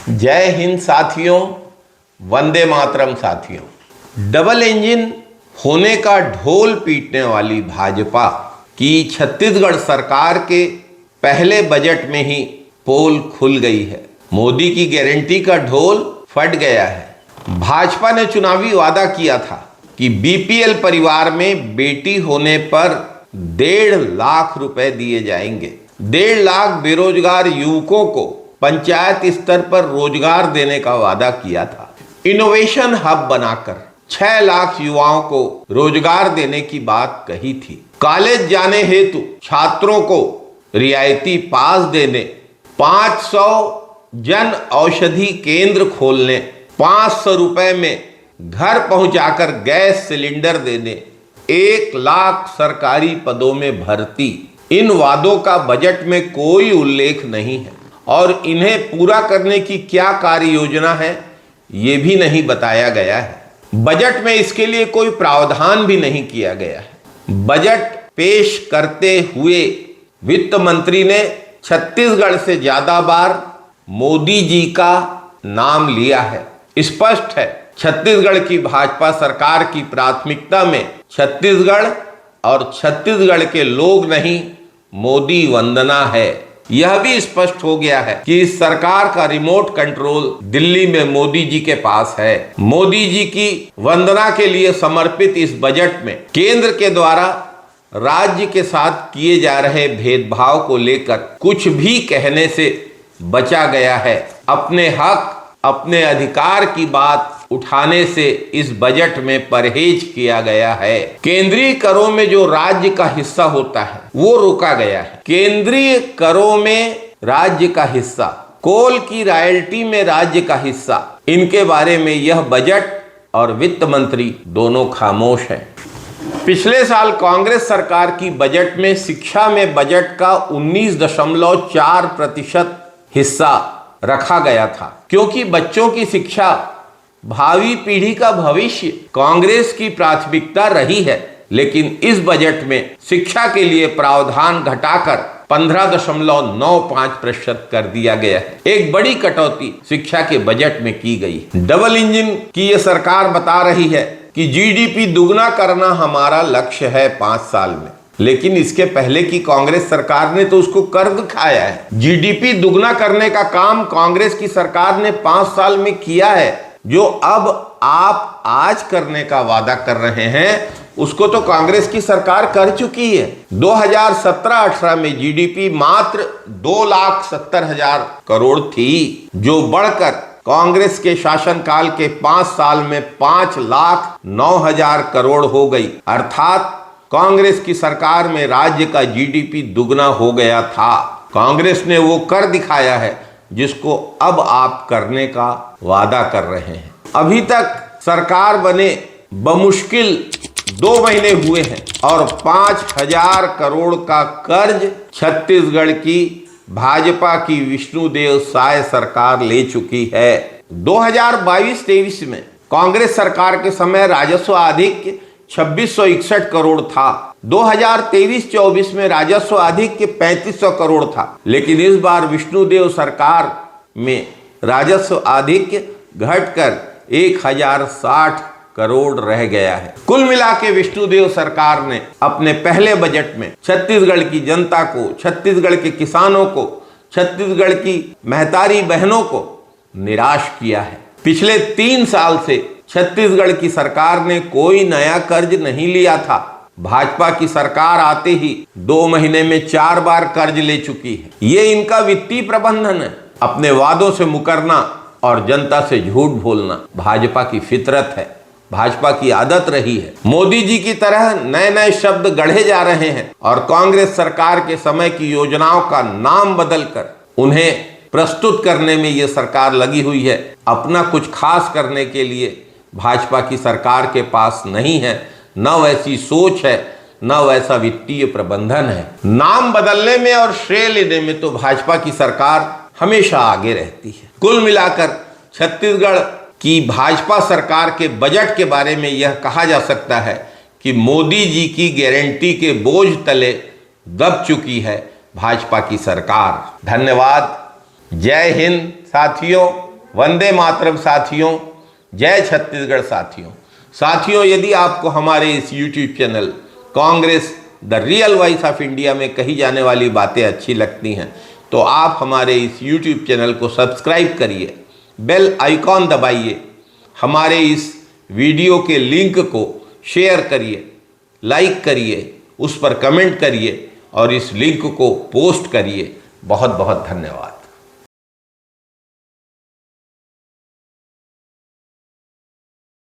जय हिंद साथियों, वंदे मातरम साथियों। डबल इंजन होने का ढोल पीटने वाली भाजपा की छत्तीसगढ़ सरकार के पहले बजट में ही पोल खुल गई है। मोदी की गारंटी का ढोल फट गया है। भाजपा ने चुनावी वादा किया था कि बीपीएल परिवार में बेटी होने पर 1.5 लाख रुपए दिए जाएंगे। 1.5 लाख बेरोजगार युवकों को पंचायत स्तर पर रोजगार देने का वादा किया था। इनोवेशन हब बनाकर 6 लाख युवाओं को रोजगार देने की बात कही थी। कॉलेज जाने हेतु छात्रों को रियायती पास देने, 500 जन औषधि केंद्र खोलने, 500 रुपए में घर पहुंचाकर गैस सिलेंडर देने, 1 लाख सरकारी पदों में भर्ती। इन वादों का बजट में कोई उल्लेख नहीं है और इन्हें पूरा करने की क्या कार्य योजना है ये भी नहीं बताया गया है। बजट में इसके लिए कोई प्रावधान भी नहीं किया गया है। बजट पेश करते हुए वित्त मंत्री ने छत्तीसगढ़ से ज्यादा बार मोदी जी का नाम लिया है। स्पष्ट है, छत्तीसगढ़ की भाजपा सरकार की प्राथमिकता में छत्तीसगढ़ और छत्तीसगढ़ के लोग नहीं, मोदी वंदना है। यह भी स्पष्ट हो गया है कि इस सरकार का रिमोट कंट्रोल दिल्ली में मोदी जी के पास है। मोदी जी की वंदना के लिए समर्पित इस बजट में केंद्र के द्वारा राज्य के साथ किए जा रहे भेदभाव को लेकर कुछ भी कहने से बचा गया है। अपने हक, अपने अधिकार की बात उठाने से इस बजट में परहेज किया गया है। केंद्रीय करों में जो राज्य का हिस्सा होता है वो रोका गया है। केंद्रीय करों में राज्य का हिस्सा, कोल की रॉयल्टी में राज्य का हिस्सा, इनके बारे में यह बजट और वित्त मंत्री दोनों खामोश हैं। पिछले साल कांग्रेस सरकार की बजट में शिक्षा में बजट का 19.4% हिस्सा रखा गया था, क्योंकि बच्चों की शिक्षा भावी पीढ़ी का भविष्य कांग्रेस की प्राथमिकता रही है। लेकिन इस बजट में शिक्षा के लिए प्रावधान घटाकर 15.95% कर दिया गया है। एक बड़ी कटौती शिक्षा के बजट में की गई। डबल इंजन की यह सरकार बता रही है कि जीडीपी दुगना करना हमारा लक्ष्य है 5 साल में, लेकिन इसके पहले की कांग्रेस सरकार ने तो उसको कर दिखाया है। जीडीपी दुगना करने का काम कांग्रेस की सरकार ने 5 साल में किया है। जो अब आप आज करने का वादा कर रहे हैं उसको तो कांग्रेस की सरकार कर चुकी है। 2017-18 में जीडीपी मात्र 2,70,000 करोड़ थी, जो बढ़कर कांग्रेस के शासनकाल के 5 साल में 5,09,000 करोड़ हो गई। अर्थात कांग्रेस की सरकार में राज्य का जीडीपी दुगना हो गया था। कांग्रेस ने वो कर दिखाया है जिसको अब आप करने का वादा कर रहे हैं। अभी तक सरकार बने बमुश्किल 2 महीने हुए हैं और 5,000 करोड़ का कर्ज छत्तीसगढ़ की भाजपा की विष्णुदेव साय सरकार ले चुकी है। 2022-23 में कांग्रेस सरकार के समय राजस्व आधिक्य 2661 करोड़ था। 2023-24 में राजस्व आधिक्य 3500 करोड़ था। लेकिन इस बार विष्णुदेव सरकार में राजस्व आधिक्य घटकर 1060 करोड़ रह गया है। कुल मिला के विष्णुदेव सरकार ने अपने पहले बजट में छत्तीसगढ़ की जनता को, छत्तीसगढ़ के किसानों को, छत्तीसगढ़ की महतारी बहनों को निराश किया है। पिछले 3 साल से छत्तीसगढ़ की सरकार ने कोई नया कर्ज नहीं लिया था। भाजपा की सरकार आते ही 2 महीने में 4 बार कर्ज ले चुकी है। ये इनका वित्तीय प्रबंधन है। अपने वादों से मुकरना और जनता से झूठ बोलना भाजपा की फितरत है, भाजपा की आदत रही है। मोदी जी की तरह नए नए शब्द गढ़े जा रहे हैं और कांग्रेस सरकार के समय की योजनाओं का नाम बदलकर उन्हें प्रस्तुत करने में ये सरकार लगी हुई है। अपना कुछ खास करने के लिए भाजपा की सरकार के पास नहीं है, न वैसी सोच है, न वैसा वित्तीय प्रबंधन है। नाम बदलने में और श्रेय लेने में तो भाजपा की सरकार हमेशा आगे रहती है। कुल मिलाकर छत्तीसगढ़ की भाजपा सरकार के बजट के बारे में यह कहा जा सकता है कि मोदी जी की गारंटी के बोझ तले दब चुकी है भाजपा की सरकार। धन्यवाद। जय हिंद साथियों, वंदे मातरम साथियों, जय छत्तीसगढ़ साथियों, यदि आपको हमारे इस YouTube channel Congress the real voice of India में कही जाने वाली बातें अच्छी लगती हैं तो आप हमारे इस YouTube चैनल को सब्सक्राइब करिए, बेल आइकॉन दबाइए, हमारे इस वीडियो के लिंक को शेयर करिए, लाइक करिए, उस पर कमेंट करिए और इस लिंक को पोस्ट करिए। बहुत बहुत धन्यवाद।